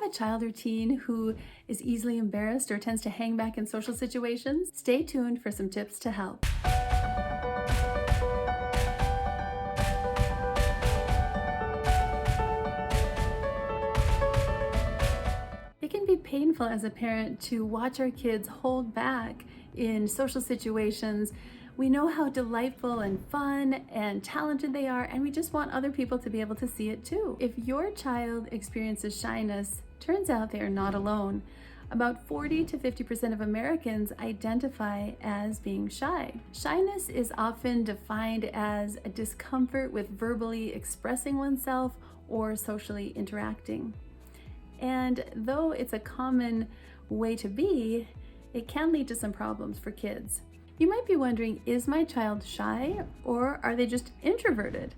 a child or teen who is easily embarrassed or tends to hang back in social situations? Stay tuned for some tips to help. It can be painful as a parent to watch our kids hold back in social situations. We know how delightful and fun and talented they are, and we just want other people to be able to see it too. If your child experiences shyness, turns out they are not alone. About 40 to 50% of Americans identify as being shy. Shyness is often defined as a discomfort with verbally expressing oneself or socially interacting. And though it's a common way to be, it can lead to some problems for kids. You might be wondering, is my child shy or are they just introverted?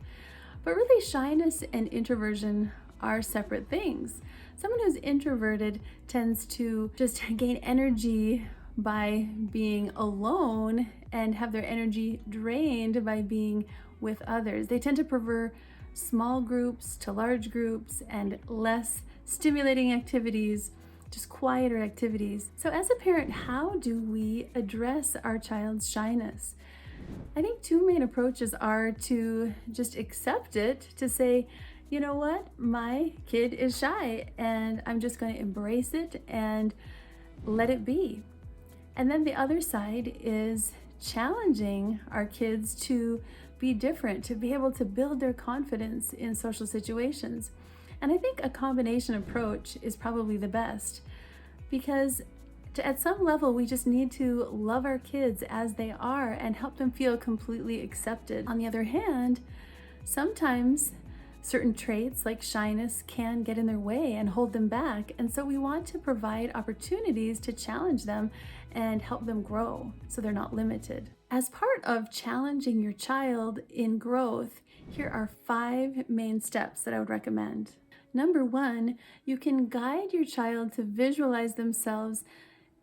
But really, shyness and introversion are separate things. Someone who's introverted tends to just gain energy by being alone and have their energy drained by being with others. They tend to prefer small groups to large groups and less stimulating activities, just quieter activities. So as a parent, how do we address our child's shyness? I think two main approaches are to just accept it, to say, you know what, my kid is shy and I'm just going to embrace it and let it be. And then the other side is challenging our kids to be different, to be able to build their confidence in social situations. And I think a combination approach is probably the best, because at some level we just need to love our kids as they are and help them feel completely accepted. On the other hand, sometimes certain traits like shyness can get in their way and hold them back. And so we want to provide opportunities to challenge them and help them grow so they're not limited. As part of challenging your child in growth, here are 5 main steps that I would recommend. Number 1, you can guide your child to visualize themselves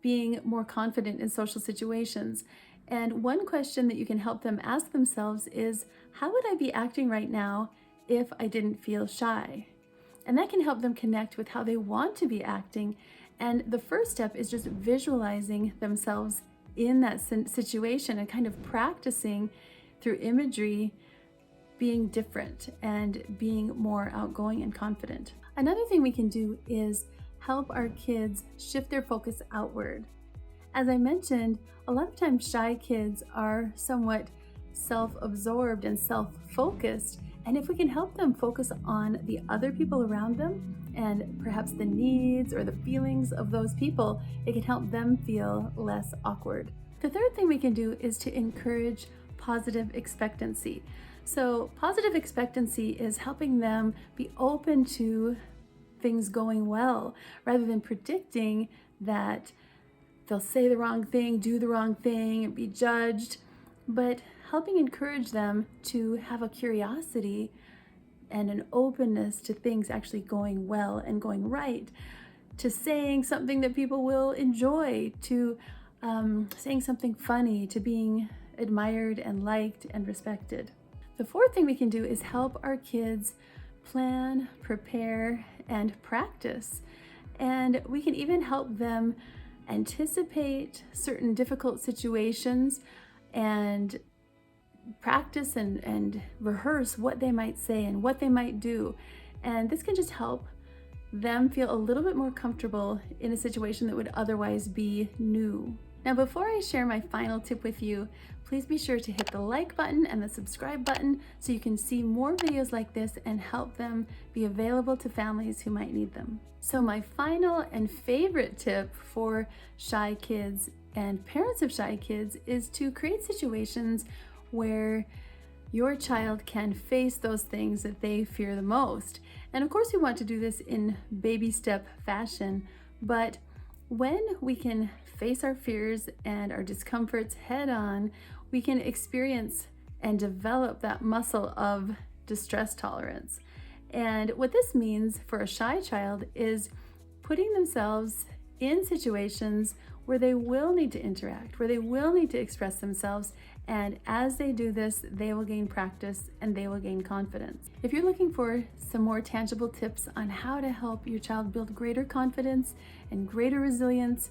being more confident in social situations. And one question that you can help them ask themselves is, how would I be acting right now if I didn't feel shy? And that can help them connect with how they want to be acting. And the first step is just visualizing themselves in that situation and kind of practicing through imagery being different and being more outgoing and confident. Another thing we can do is help our kids shift their focus outward. As I mentioned, a lot of times shy kids are somewhat self-absorbed and self-focused, and if we can help them focus on the other people around them and perhaps the needs or the feelings of those people, it can help them feel less awkward. The third thing we can do is to encourage positive expectancy. So positive expectancy is helping them be open to things going well rather than predicting that they'll say the wrong thing, do the wrong thing, and be judged, but helping encourage them to have a curiosity and an openness to things actually going well and going right, to saying something that people will enjoy, to saying something funny, to being admired and liked and respected. The fourth thing we can do is help our kids plan, prepare, and practice. And we can even help them anticipate certain difficult situations and practice and rehearse what they might say and what they might do. And this can just help them feel a little bit more comfortable in a situation that would otherwise be new. Now, before I share my final tip with you, please be sure to hit the like button and the subscribe button so you can see more videos like this and help them be available to families who might need them. So my final and favorite tip for shy kids and parents of shy kids is to create situations where your child can face those things that they fear the most. And of course, we want to do this in baby step fashion, but when we can face our fears and our discomforts head on, we can experience and develop that muscle of distress tolerance. And what this means for a shy child is putting themselves in situations where they will need to interact, where they will need to express themselves, And as they do this, they will gain practice and they will gain confidence. If you're looking for some more tangible tips on how to help your child build greater confidence and greater resilience,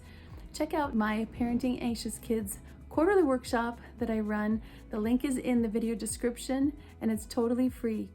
check out my Parenting Anxious Kids quarterly workshop that I run. The link is in the video description and it's totally free.